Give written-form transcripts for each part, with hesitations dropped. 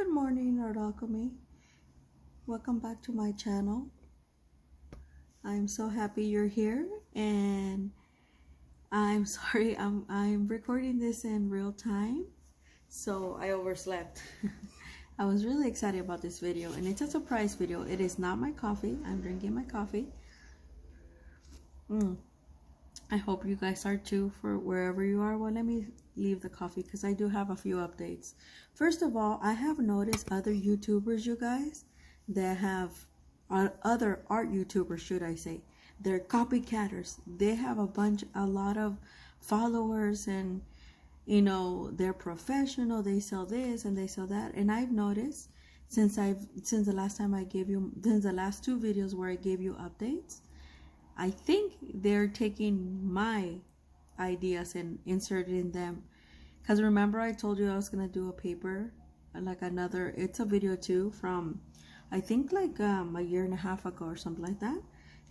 Good morning, Art-Alchemy. Welcome back to my channel. I'm so happy you're here, and I'm sorry I'm recording this in real time, so I overslept. I was really excited about this video, and it's a surprise video. It is not my coffee. I'm drinking my coffee. I hope you guys are too, for wherever you are. Well, let me leave the coffee because I do have a few updates. First of all, I have noticed other YouTubers, you guys, that have other art YouTubers, should I say. They're copycatters. They have a lot of followers, and you know, they're professional. They sell this and they sell that. And I've noticed since the last time I gave you, since the last two videos where I gave you updates, I think they're taking my ideas and inserting them. Because remember I told you I was going to do a paper, like another, it's a video too from, I think like a year and a half ago or something like that.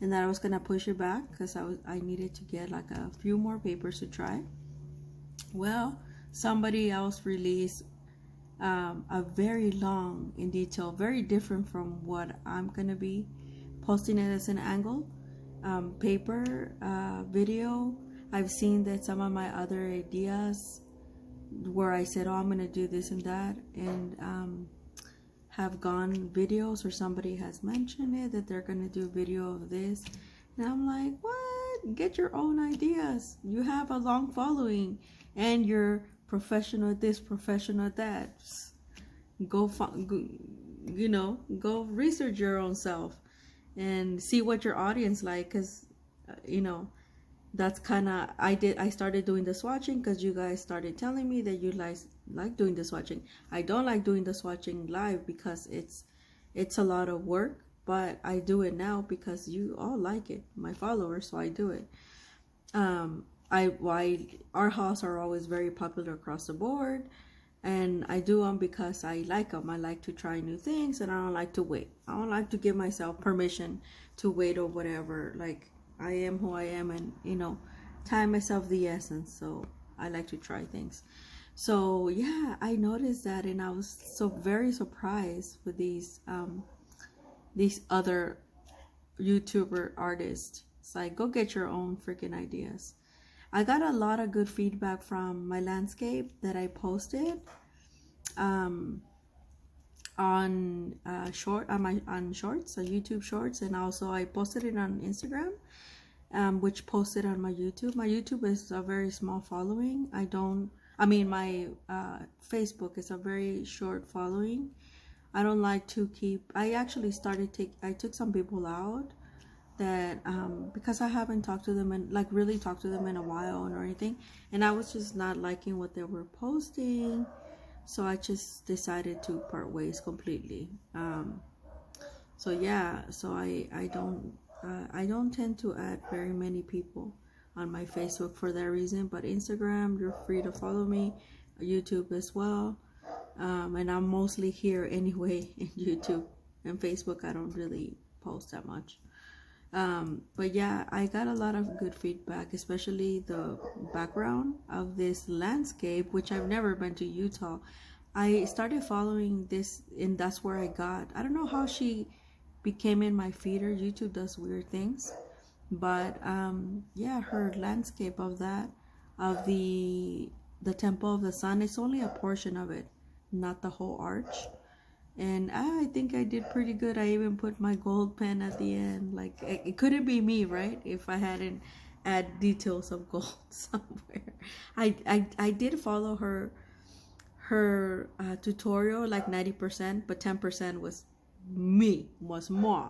And that I was going to push it back because I needed to get like a few more papers to try. Well, somebody else released a very long, in detail, very different from what I'm going to be posting it as an angle. Paper, video. I've seen that some of my other ideas where I said, oh, I'm gonna do this and that, and have gone videos, or somebody has mentioned it that they're gonna do a video of this, and I'm like, what? Get your own ideas. You have a long following and you're professional at this, professional at that. Go research your own self and see what your audience like, because you know, that's kind of, I started doing the swatching because you guys started telling me that you like doing the swatching. I don't like doing the swatching live because it's a lot of work, but I do it now because you all like it, my followers, so I do it. Our house are always very popular across the board, and I do them because I like them. I like to try new things, and I don't like to wait. I don't like to give myself permission to wait or whatever. Like, I am who I am, and you know, time myself the essence. So I like to try things. So yeah, I noticed that, and I was so very surprised with these other YouTuber artists. It's like, go get your own freaking ideas. I got a lot of good feedback from my landscape that I posted on shorts, so YouTube shorts, and also I posted it on Instagram, which posted on my YouTube. My YouTube is a very small following. My Facebook is a very short following. I don't like to keep, I actually I took some people out that because I haven't talked to them and really talked to them in a while or anything, and I was just not liking what they were posting, so I just decided to part ways completely. So yeah, so I don't tend to add very many people on my Facebook for that reason, but Instagram, you're free to follow me, YouTube as well, and I'm mostly here anyway in YouTube. And Facebook, I don't really post that much. But yeah, I got a lot of good feedback, especially the background of this landscape, which I've never been to Utah. I started following this, and that's where I don't know how she became in my feeder. YouTube does weird things, but yeah, her landscape of the Temple of the Sun, it's only a portion of it, not the whole arch. And I think I did pretty good. I even put my gold pen at the end. Like, it couldn't be me, right? If I hadn't add details of gold somewhere. I did follow her tutorial like 90%, but 10% was moi.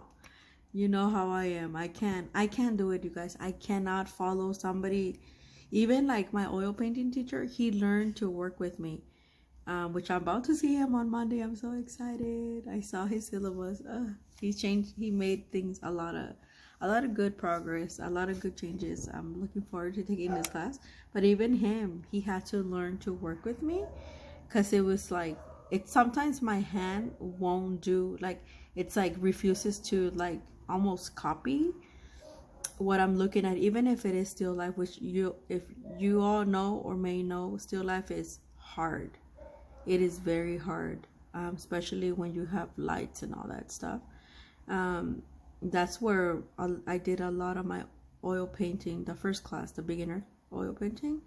You know how I am. I can't do it, you guys. I cannot follow somebody. Even like my oil painting teacher, he learned to work with me. Which I'm about to see him on Monday. I'm so excited. I saw his syllabus. He made things a lot of good progress, a lot of good changes. I'm looking forward to taking this class. But even him, he had to learn to work with me, because it was like, sometimes my hand won't do, like, it's like refuses to like almost copy what I'm looking at, even if it is still life, which if you all know or may know, still life is hard. It is very hard. especially when you have lights and all that stuff. That's where I did a lot of my oil painting, the first class, the beginner oil painting.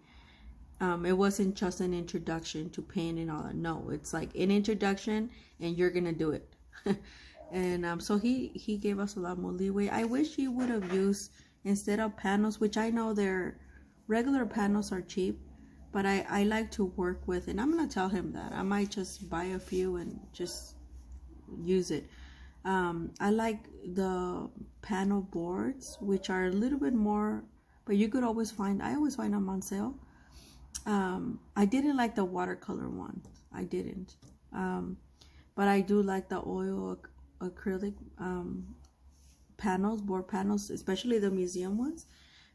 It wasn't just an introduction to paint and all that. No, it's like an introduction and you're gonna do it. And so he gave us a lot more leeway. I wish he would have used, instead of panels, which I know their regular panels are cheap, but I like to work with, and I'm gonna tell him that I might just buy a few and just use it. I like the panel boards, which are a little bit more, but you could always find, I always find them on sale. I didn't like the watercolor one. I didn't. But I do like the oil acrylic panels, board panels, especially the museum ones,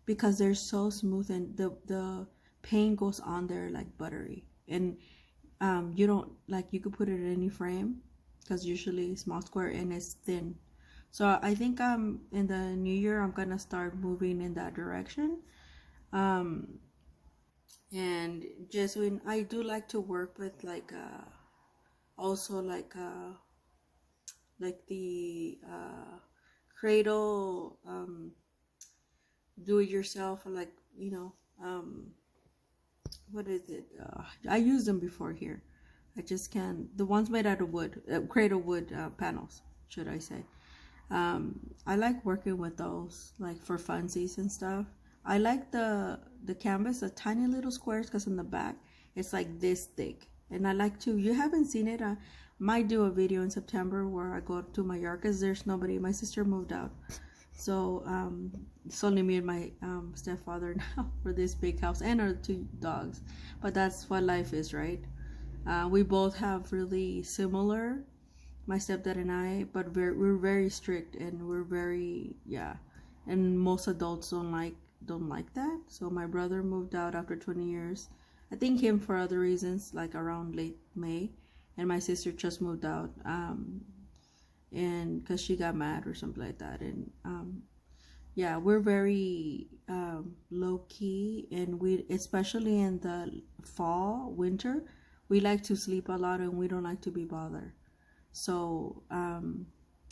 because they're so smooth and the paint goes on there like buttery. And you don't, like, you could put it in any frame, because usually small square and it's thin. So I think in the new year I'm gonna start moving in that direction. And just when I do like to work with like also like the cradle do it yourself, or like, you know, what is it, I used them before here. I just can't, the ones made out of wood, cradle wood panels, should I say. I like working with those, like for funsies and stuff. I like the canvas, the tiny little squares, because in the back it's like this thick. And I like to, you haven't seen it, I might do a video in September where I go to my yard, because there's nobody, my sister moved out. So it's only me and my stepfather now for this big house and our 2 dogs. But that's what life is, right? We both have really similar, my stepdad and I, but we're very strict, and we're very, yeah. And most adults don't like that. So my brother moved out after 20 years. I think him for other reasons, like around late May. And my sister just moved out, and because she got mad or something like that. And yeah, we're very low key, and we, especially in the fall, winter, we like to sleep a lot, and we don't like to be bothered. So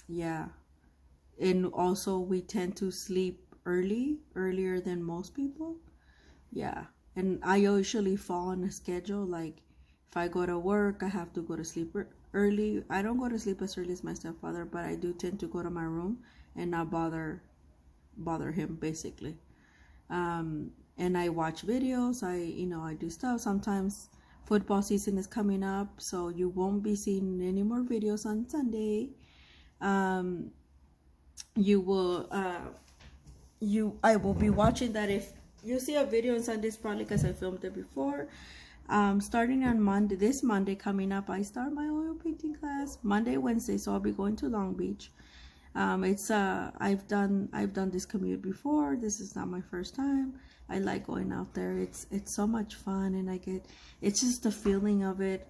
yeah, and also we tend to sleep earlier than most people. Yeah, and I usually fall on a schedule, like if I go to work, I have to go to sleep early. I don't go to sleep as early as my stepfather, but I do tend to go to my room and not bother him, basically. And I watch videos, I do stuff. Sometimes football season is coming up, so you won't be seeing any more videos on Sunday. I will be watching that. If you see a video on Sunday, it's probably because I filmed it before. Starting on Monday, this Monday coming up, I start my oil painting class Monday, Wednesday, so I'll be going to Long Beach. It's I've done this commute before. This is not my first time. I like going out there. It's so much fun, and it's just the feeling of it.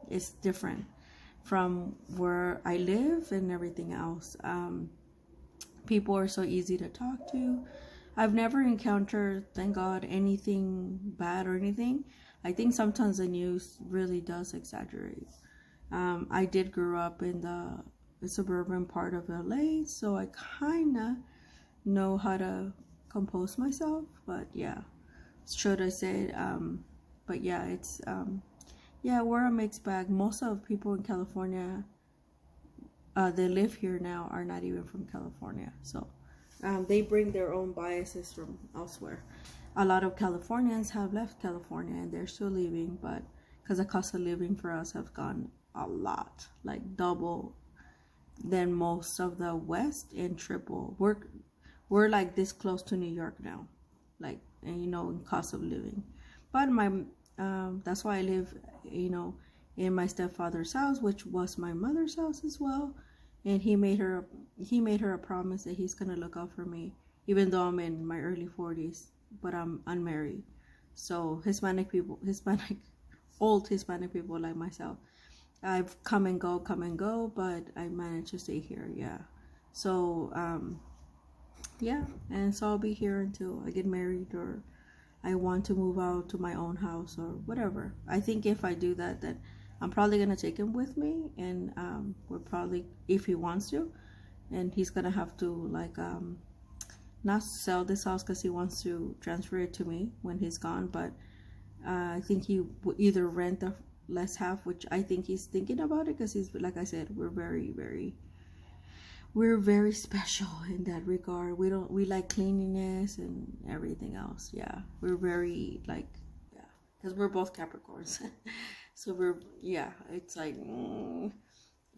It's different from where I live and everything else. People are so easy to talk to. I've never encountered, thank God, anything bad or anything. I think sometimes the news really does exaggerate. I did grow up in the suburban part of LA, so I kind of know how to compose myself. But yeah, should I say it? But yeah, it's yeah, we're a mixed bag. Most of people in California, they live here now, are not even from California, so they bring their own biases from elsewhere. A lot of Californians have left California and they're still leaving, but because the cost of living for us have gone a lot, like double than most of the West, and triple. We're like this close to New York now, like, and in cost of living. But that's why I live, in my stepfather's house, which was my mother's house as well. And he made her a promise that he's gonna look out for me, even though I'm in my early 40s, but I'm unmarried. So old Hispanic people like myself, I've come and go, but I managed to stay here. Yeah. So yeah, and so I'll be here until I get married, or I want to move out to my own house, or whatever. I think if I do that, then I'm probably gonna take him with me, and we're probably, if he wants to, and he's gonna have to like not sell this house because he wants to transfer it to me when he's gone, but I think he will either rent the less half, which I think he's thinking about it, because he's, like I said, we're very special in that regard. We like cleanliness and everything else. Yeah, we're very like, yeah, because we're both Capricorns. So it's like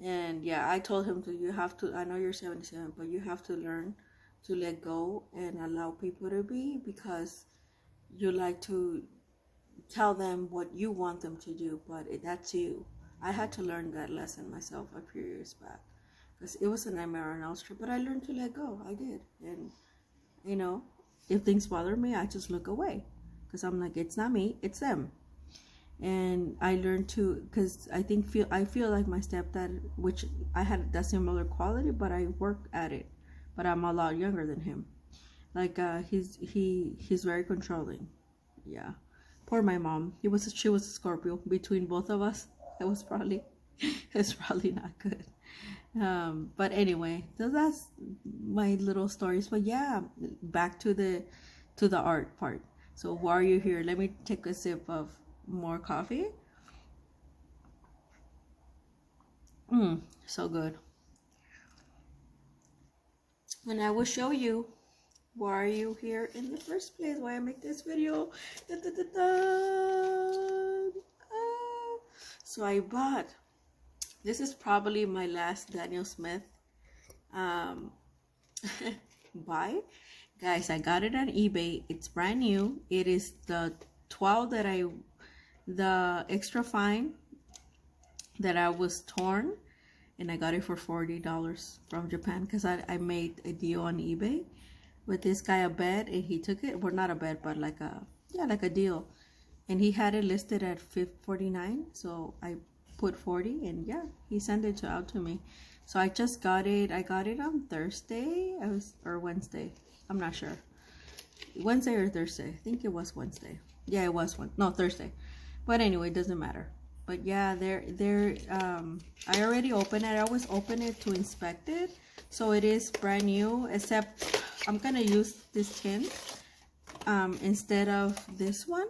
and yeah, I told him to, you have to, I know you're 77, but you have to learn to let go and allow people to be, because you like to tell them what you want them to do, but that's you. I had to learn that lesson myself a few years back, because it was a nightmare on Elm Street, but I learned to let go. I did. And you know, if things bother me, I just look away, because I'm like, it's not me, it's them. And I learned to, because I feel like my stepdad, which I had that similar quality, but I work at it, but I'm a lot younger than him. Like he's very controlling. Yeah, poor my mom. She was a Scorpio. Between both of us, it's probably not good. But anyway, so that's my little stories. But yeah, back to the art part. So while you're here, let me take a sip of more coffee. So good. And I will show you why are you here in the first place, why I make this video. Da, da, da, da. So I bought, this is probably my last Daniel Smith buy. Guys, I got it on eBay. It's brand new. It is the 12 the extra fine that I was torn, and I got it for $40 from Japan, because I made a deal on eBay with this guy, a bet, and he took it. Well, not a bet, but like a deal, and he had it listed at $49, so I put 40, and yeah, he sent it out to me. So I just got it. I got it on Thursday, or Wednesday, I'm not sure, Wednesday or Thursday. I think it was Wednesday. Yeah, it was Thursday, but anyway, it doesn't matter. But yeah, I already opened it. I always open it to inspect it, so it is brand new, except I'm gonna use this tin instead of this one,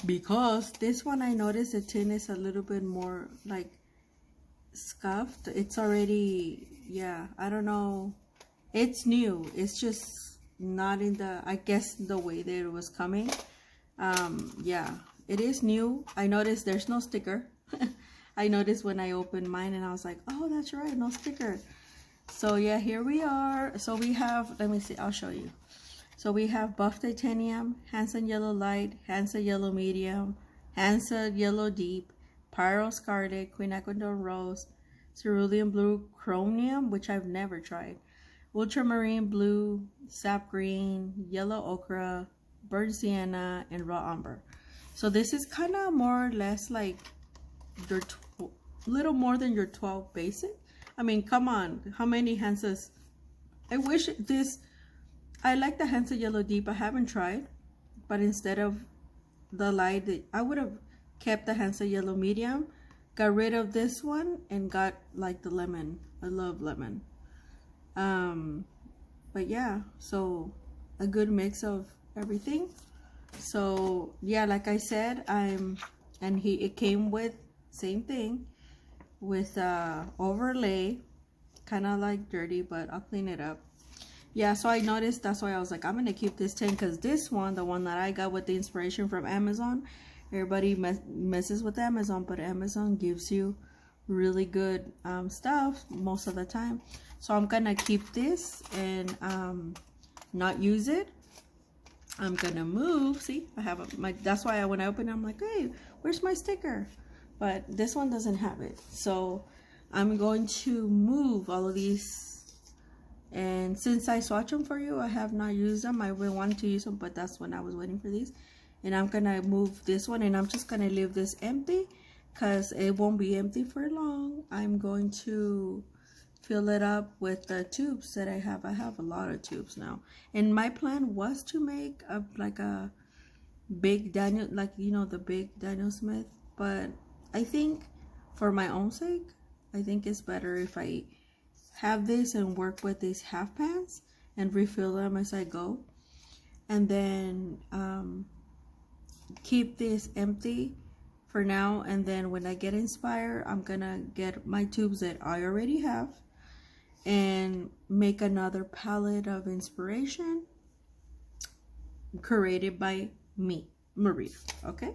because this one, I noticed the tin is a little bit more like scuffed. It's already, yeah, I don't know, it's new, it's just not in the, I guess, the way that it was coming. Yeah, it is new. I noticed there's no sticker. I noticed when I opened mine, and I was like, oh, that's right, no sticker. So yeah, here we are. So we have, let me see, I'll show you. So we have Buff Titanium, Hansa Yellow Light, Hansa Yellow Medium, Hansa Yellow Deep, Pyro Scarlet, Quinacridone Rose, Cerulean Blue Chromium, which I've never tried, Ultramarine Blue, Sap Green, Yellow Ochre, Burnt Sienna, and Raw Umber. So this is kind of more or less like your little more than your 12 basic. I mean, come on, how many Hansas? I wish this, I like the Hansa Yellow Deep. I haven't tried, but instead of the light, I would have kept the Hansa Yellow Medium, got rid of this one, and got like the lemon. I love lemon. But yeah, so a good mix of everything. So yeah, like I said, it came with same thing with overlay, kind of like dirty, but I'll clean it up. Yeah, so I noticed, that's why I was like, I'm gonna keep this tin, because this one, the one that I got with the inspiration from Amazon, everybody messes with Amazon, but Amazon gives you really good stuff most of the time. So I'm gonna keep this and not use it. I'm gonna move. See, I have my, that's why when I open it, I'm like, hey, where's my sticker? But this one doesn't have it. So I'm going to move all of these, and since I swatch them for you, I have not used them. I really wanted to use them, but that's when I was waiting for these. And I'm gonna move this one, and I'm just gonna leave this empty, because it won't be empty for long. I'm going to fill it up with the tubes that I have. I have a lot of tubes now, and my plan was to make like a big Daniel, like, you know, the big Daniel Smith, but I think for my own sake, I think it's better if I have this and work with these half pans and refill them as I go, and then keep this empty for now. And then when I get inspired, I'm gonna get my tubes that I already have and make another palette of inspiration created by me, Maria. Okay,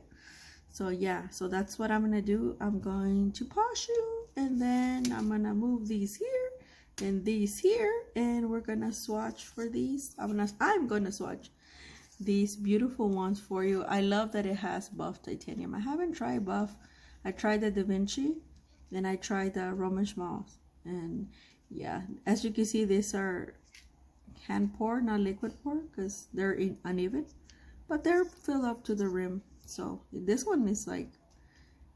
so yeah, so that's what I'm gonna do. I'm going to pause you, and then I'm gonna move these here and these here, and we're gonna swatch for these. I'm gonna swatch these beautiful ones for you. I love that it has buff titanium. I haven't tried buff. I tried the Da Vinci and I tried the Roman Schmalz, and yeah, as you can see, these are hand pour, not liquid pour, because they're uneven, but they're filled up to the rim. So this one is like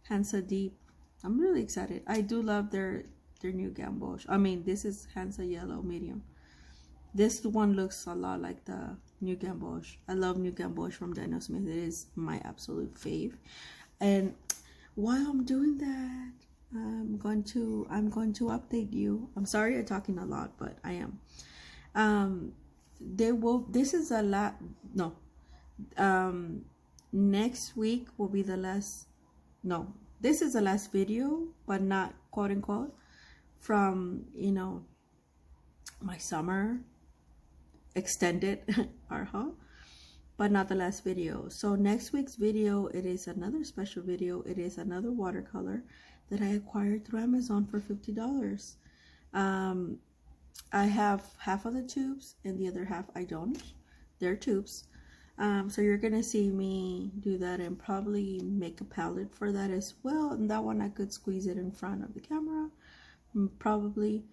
Hansa Deep. I'm really excited. I do love their new gamboge. I mean, this is Hansa Yellow Medium. This one looks a lot like the new gamboge. I love new gamboge from Daniel Smith. It is my absolute fave. And while I'm doing that, I'm going to update you. I'm sorry I'm talking a lot, but I am. This is a lot. No. Next week will be the last. No, this is the last video, but not quote unquote from, you know, my summer extended Art-Haul, but not the last video. So next week's video, it is another special video. It is another watercolor that I acquired through Amazon for $50. I have half of the tubes and the other half I don't. They're tubes. So you're gonna see me do that and probably make a palette for that as well. And that one I could squeeze it in front of the camera, probably.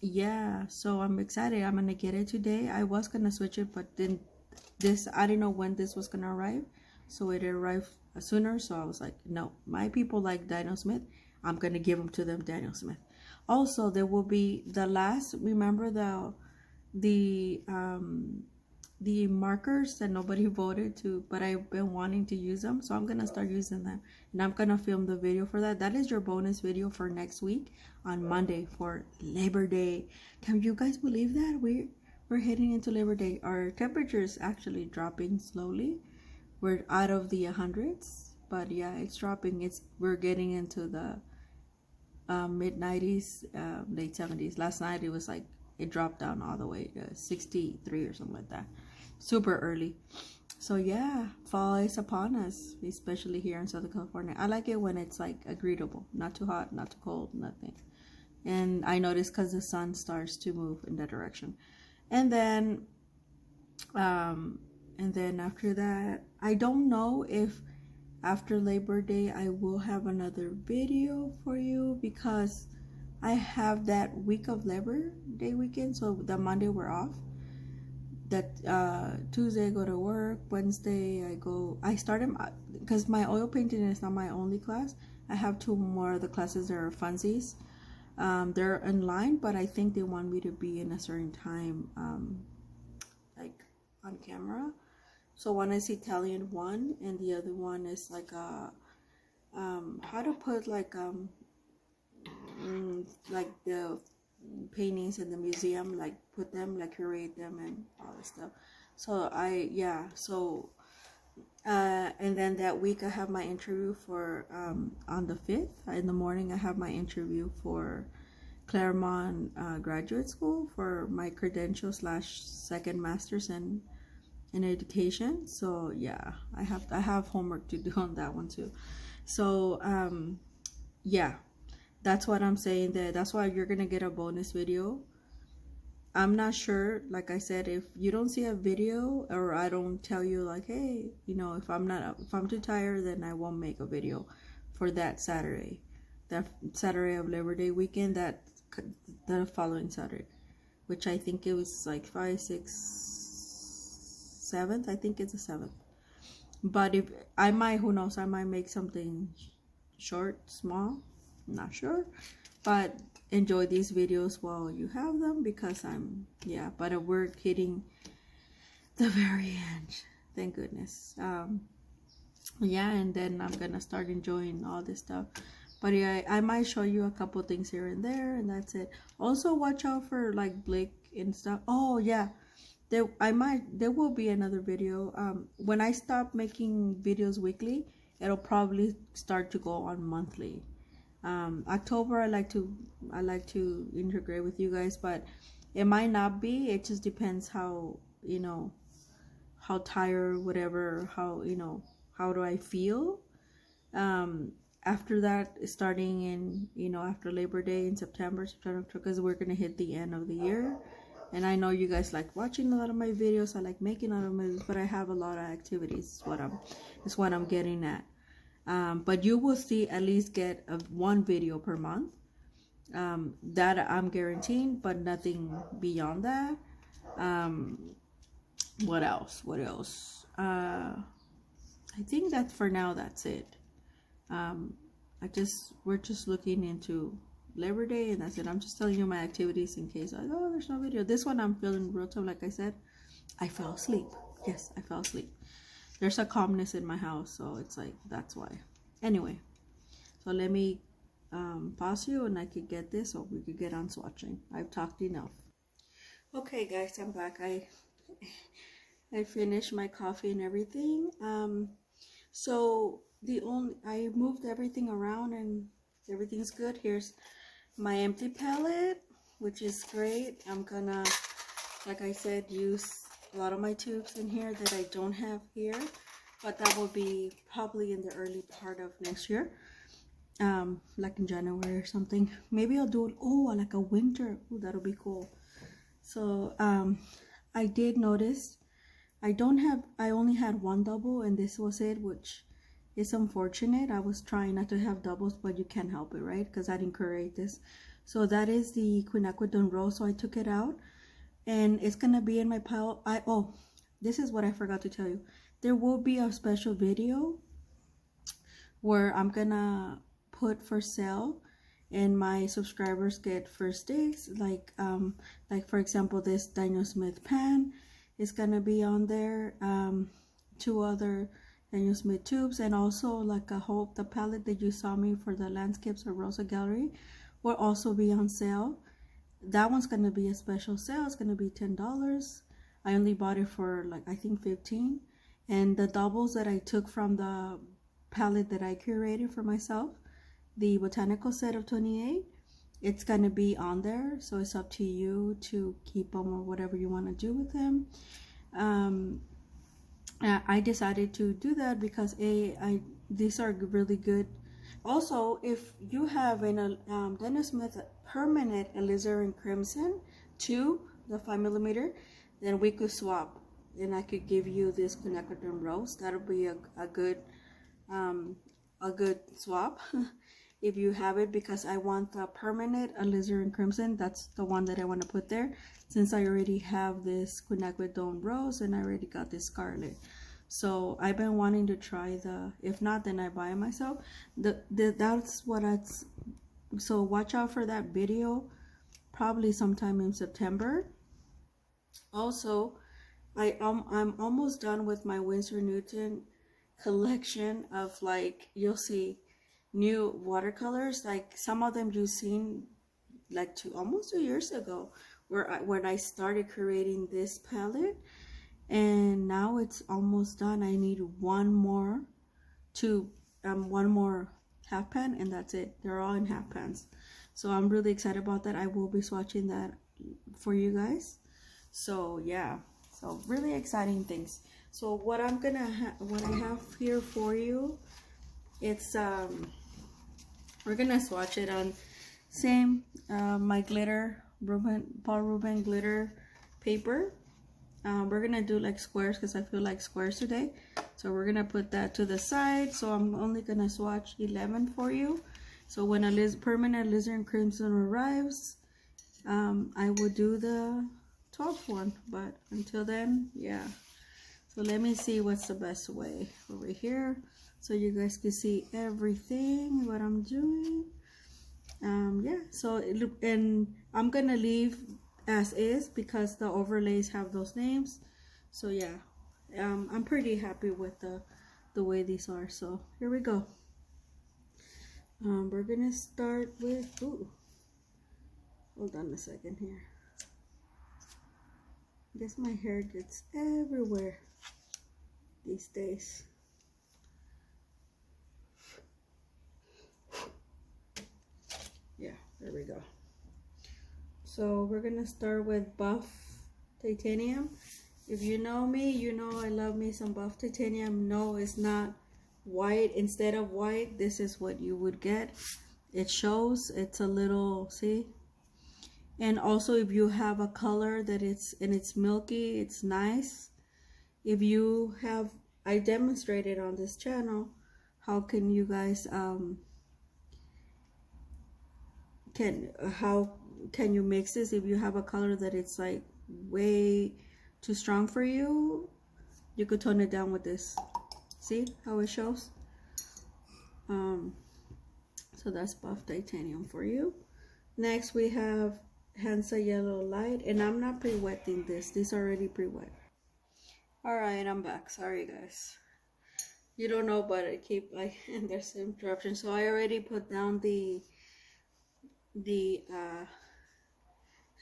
Yeah, so I'm excited. I'm gonna get it today. I was gonna switch it, but then I didn't know when this was gonna arrive, so it arrived sooner. So I was like, no, my people like Daniel Smith. I'm gonna give them to them, Daniel Smith. Also, there will be the last. Remember the markers that nobody voted to, but I've been wanting to use them, so I'm gonna start using them, and I'm gonna film the video for that. That is your bonus video for next week on Monday for Labor Day. Can you guys believe that we're heading into Labor Day? Our temperature is actually dropping slowly. We're out of the hundreds, but yeah, it's dropping. We're getting into the mid 90s, late 70s. Last night it was like it dropped down all the way to 63 or something like that. Super early. So yeah, fall is upon us, especially here in Southern California. I like it when it's like agreeable, not too hot, not too cold, nothing. And I notice because the sun starts to move in that direction. And then after that, I don't know if after Labor Day I will have another video for you, because I have that week of Labor Day weekend. So the Monday we're off. That Tuesday I go to work. Wednesday I started, because my oil painting is not my only class. I have two more of the classes that are funsies. They're in line, but I think they want me to be in a certain time, like on camera. So one is Italian one, and the other one is like a how to put like the paintings in the museum, like put them, like curate them and all this stuff. So and then that week I have my interview for on the 5th in the morning. I have my interview for Claremont Graduate School for my credential / second master's in education. So yeah, I have homework to do on that one too. So yeah, that's what I'm saying. That's why you're gonna get a bonus video. I'm not sure, like I said, if you don't see a video or I don't tell you like, hey, you know, if I'm too tired, then I won't make a video for that Saturday of Labor Day weekend, the following Saturday, which I think it was like 5, 6, 7th. I think it's the 7th. But if I might, who knows, I might make something short, small, I'm not sure, but enjoy these videos while you have them, because but we're hitting the very end, thank goodness. yeah, and then I'm gonna start enjoying all this stuff. But yeah, I might show you a couple things here and there, and that's it. Also watch out for like Blake and stuff. Oh yeah, there will be another video. When I stop making videos weekly, it'll probably start to go on monthly. October I like to integrate with you guys, but it might not be. It just depends how, you know, how tired, whatever, how, you know, how do I feel. um After that, starting in, you know, after Labor Day in September, because we're gonna hit the end of the year, and I know you guys like watching a lot of my videos. I like making a lot of videos, but I have a lot of activities. Is what I'm getting at. But you will see at least get one video per month. That I'm guaranteeing, but nothing beyond that. um what else? I think that for now that's it. um we're just looking into Labor Day, and that's it. I'm just telling you my activities in case like, oh, there's no video. This one I'm feeling real tough. Like I said, I fell asleep. Yes, I fell asleep. There's a calmness in my house, so it's like, that's why. Anyway, so let me pause you, and I could get this, so we could get on swatching. I've talked enough. Okay guys, I'm back. I finished my coffee and everything. So I moved everything around and everything's good. Here's my empty palette, which is great. I'm gonna, like I said, use a lot of my tubes in here that I don't have here, but that will be probably in the early part of next year, like in January or something. Maybe I'll do it, oh, like a winter. Oh, that'll be cool. So I did notice I only had one double, and this was it, which is unfortunate. I was trying not to have doubles, but you can't help it, right? Because I didn't create this. So that is the quinacridone rose. So I took it out, and it's gonna be in my pile. Oh, this is what I forgot to tell you. There will be a special video where I'm gonna put for sale, and my subscribers get first dibs. Like for example, this Daniel Smith pan is gonna be on there. 2 other Daniel Smith tubes, and also like the palette that you saw me for the landscapes of Rosa Gallery will also be on sale. That one's gonna be a special sale. It's gonna be $10. I only bought it for like, I think 15. And the doubles that I took from the palette that I curated for myself, the botanical set of 28, it's gonna be on there. So it's up to you to keep them or whatever you want to do with them. I decided to do that because these are really good. Also, if you have an Daniel Smith permanent alizarin crimson to the 5mm, then we could swap, and I could give you this quinacridone rose. That'll be a good swap if you have it, because I want the permanent alizarin crimson. That's the one that I want to put there, since I already have this quinacridone rose and I already got this scarlet. So I've been wanting to try if not, then I buy it myself. That's what it's. So watch out for that video, probably sometime in September. Also, I'm almost done with my Winsor Newton collection of, like, you'll see new watercolors. Like some of them you've seen like almost 2 years ago, when I started creating this palette, and now it's almost done. I need one more half pan, and that's it. They're all in half pans, so I'm really excited about that. I will be swatching that for you guys. So yeah, so really exciting things. So what I have here for you, it's we're gonna swatch it on my glitter Paul Rubin glitter paper. We're gonna do like squares because I feel like squares today, so we're gonna put that to the side. So I'm only gonna swatch 11 for you. So when a permanent alizarin crimson arrives, I will do the 12th one, but until then, yeah. So let me see what's the best way over here, so you guys can see everything what I'm doing. Yeah, so and I'm gonna leave as is because the overlays have those names. So yeah, I'm pretty happy with the the way these are. So here we go. We're gonna start with, ooh, hold on a second here. I guess my hair gets everywhere these days. Yeah, there we go. So we're gonna start with buff titanium. If you know me, you know I love me some buff titanium. No, it's not white. Instead of white, this is what you would get. It shows, it's a little, see? And also if you have a color that it's milky, it's nice. If you have, I demonstrated on this channel, how can you guys, how can you mix this if you have a color that it's like way too strong for you? You could tone it down with this. See how it shows? So that's buff titanium for you. Next we have Hansa Yellow Light, and I'm not pre-wetting this. This is already pre-wet. All right, I'm back. Sorry guys. You don't know, but I keep like there's interruption. So I already put down the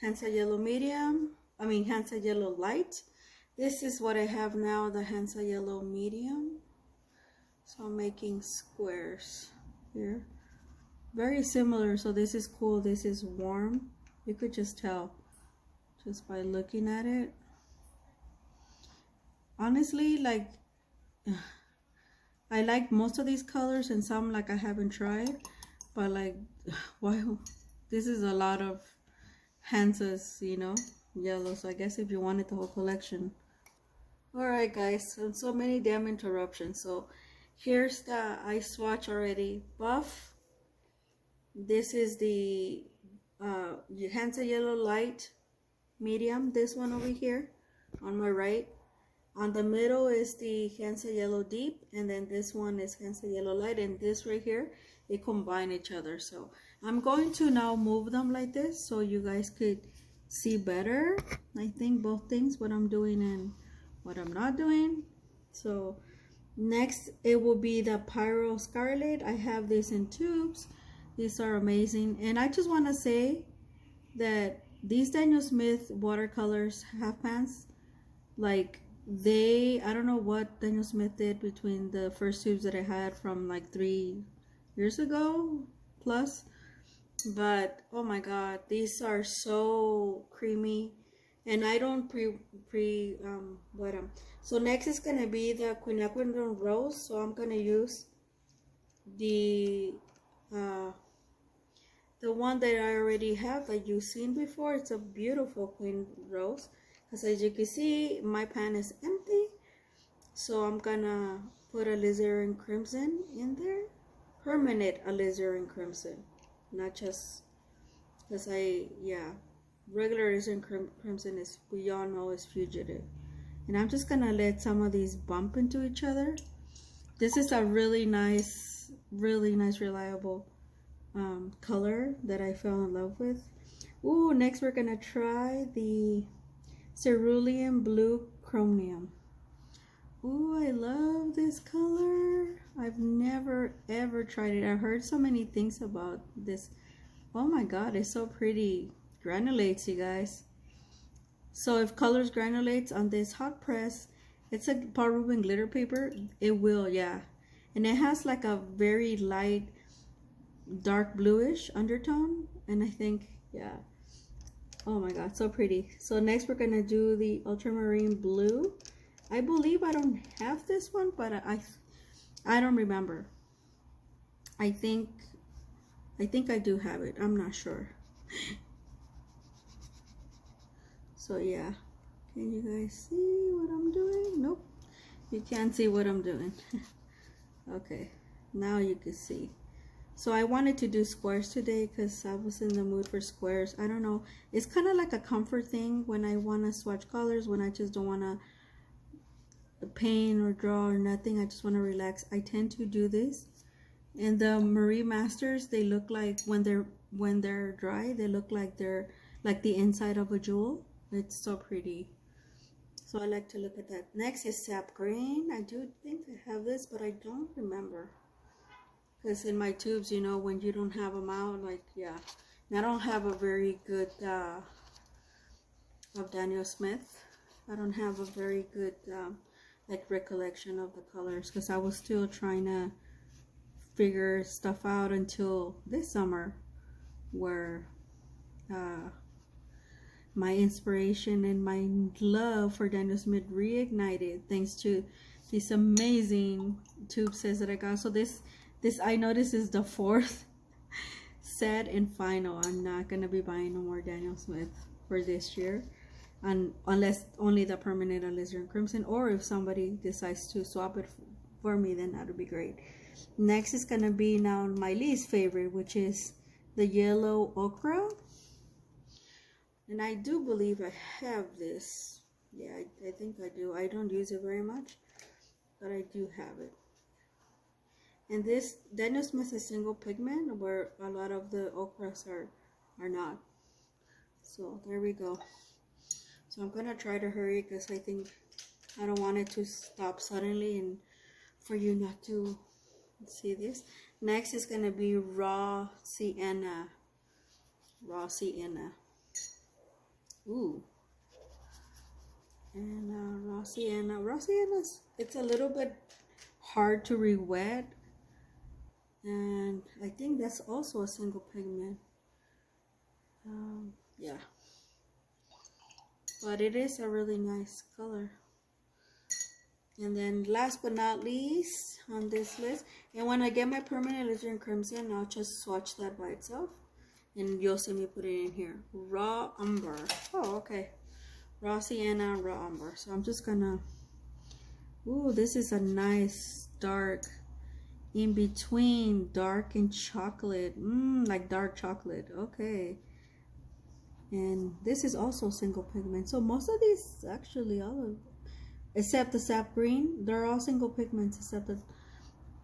Hansa Yellow Medium. I mean Hansa Yellow Light. This is what I have now, the Hansa Yellow Medium. So I'm making squares here. Very similar, so this is cool, this is warm. You could just tell just by looking at it. Honestly, like I like most of these colors, and some like I haven't tried, but like why this is a lot of Hansas, you know, yellow. So I guess if you wanted the whole collection. All right guys, so many damn interruptions. So here's the, I swatch already buff. This is the Hansa Yellow Light Medium, this one over here on my right. On the middle is the Hansa Yellow Deep, and then this one is Hansa Yellow Light, and this right here, they combine each other. So I'm going to now move them like this so you guys could see better, I think, both things, what I'm doing and what I'm not doing. So next it will be the Pyro Scarlet. I have this in tubes. These are amazing, and I just want to say that these Daniel Smith watercolors half pans, like I don't know what Daniel Smith did between the first tubes that I had from like 3 years ago plus, but oh my god, these are so creamy. And I don't wet them. So next is gonna be the Quinacridone Rose. So I'm gonna use the one that I already have that you've seen before. It's a beautiful Queen Rose, because as you can see, my pan is empty. So I'm gonna put alizarin crimson in there, permanent alizarin crimson, not just because regular alizarin crimson is, we all know, is fugitive. And I'm just gonna let some of these bump into each other. This is a really nice, reliable color that I fell in love with. Ooh, next we're gonna try the Cerulean Blue Chromium. Ooh, I love this color. I've never ever tried it. I've heard so many things about this. Oh my god, it's so pretty. Granulates, you guys. So if colors granulates on this hot press, it's a Paul Rubin glitter paper. It will, yeah. And it has like a very light dark bluish undertone, and I think, yeah, oh my god, so pretty. So next we're gonna do the ultramarine blue. I believe I don't have this one, but I don't remember. I think I do have it, I'm not sure. So yeah, can you guys see what I'm doing? Nope, you can't see what I'm doing. Okay, now you can see. So I wanted to do squares today because I was in the mood for squares. I don't know, it's kind of like a comfort thing when I want to swatch colors, when I just don't want to paint or draw or nothing. I just want to relax. I tend to do this. And the Marie Masters, they look like, when they're dry, they look like they're like the inside of a jewel. It's so pretty. So I like to look at that. Next is sap green. I do think I have this, but I don't remember. Because in my tubes, you know, when you don't have them out, like, yeah. And I don't have a very good, of Daniel Smith. I don't have a very good, like, recollection of the colors. Because I was still trying to figure stuff out until this summer. Where, my inspiration and my love for Daniel Smith reignited thanks to these amazing tube sets that I got. So this I know this is the fourth set and final. I'm not gonna be buying no more Daniel Smith for this year, and unless only the permanent alizarin crimson, or if somebody decides to swap it for me, then that would be great. Next is gonna be now my least favorite, which is the yellow ochre. And I do believe I have this. Yeah, I think I do. I don't use it very much, but I do have it. And this Daniel Smith is single pigment, where a lot of the ochres are not. So there we go. So I'm gonna try to hurry because I think I don't want it to stop suddenly and for you not to see this. Next is gonna be raw sienna. Raw sienna. Ooh. And raw sienna. Raw sienna, it's a little bit hard to re-wet. And I think that's also a single pigment. Yeah. But it is a really nice color. And then last but not least on this list, and when I get my permanent alizarin crimson, I'll just swatch that by itself. And you'll see me put it in here. Raw umber. Oh, okay. Raw sienna, raw umber. So I'm just gonna... Ooh, this is a nice dark, in between dark and chocolate. Like dark chocolate. Okay. And this is also single pigment. So most of these, actually, all of, except the sap green, they're all single pigments except the...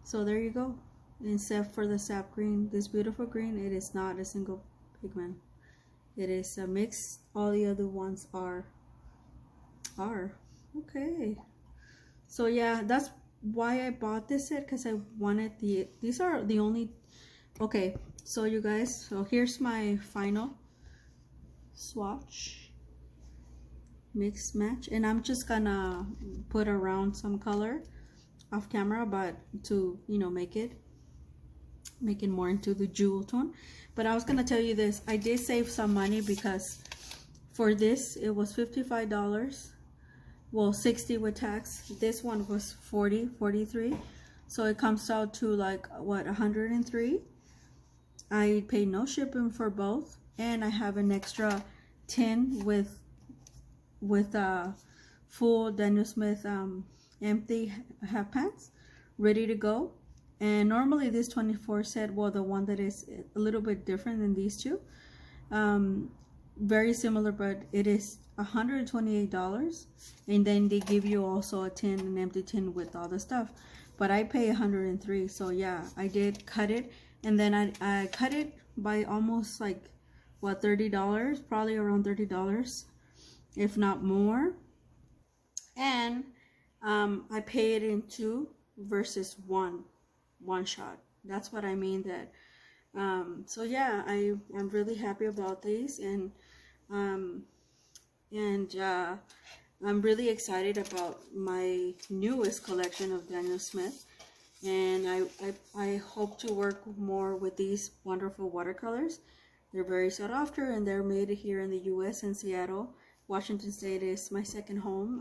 So there you go. Except for the sap green, this beautiful green, it is not a single pigment. It is a mix. All the other ones are. Okay. So yeah, that's why I bought this set, because I wanted these are the only... Okay, so you guys, so here's my final swatch. Mix match, and I'm just gonna put around some color off camera, but to, you know, make it more into the jewel tone. But I was gonna tell you this, I did save some money because for this it was $55, well 60 with tax. This one was 43, so it comes out to like what, 103. I paid no shipping for both, and I have an extra tin with full Daniel Smith empty half pants ready to go. And normally this 24 set, well, the one that is a little bit different than these two, very similar, but it is $128, and then they give you also a tin, an empty tin with all the stuff. But I pay 103, so yeah, I did cut it, and then I cut it by almost like what, $30, probably around $30, if not more. And I pay it in two versus one shot. That's what I mean. That so yeah, I'm really happy about these, and I'm really excited about my newest collection of Daniel Smith, and I hope to work more with these wonderful watercolors. They're very sought after, and they're made here in the US in Seattle. Washington State is my second home.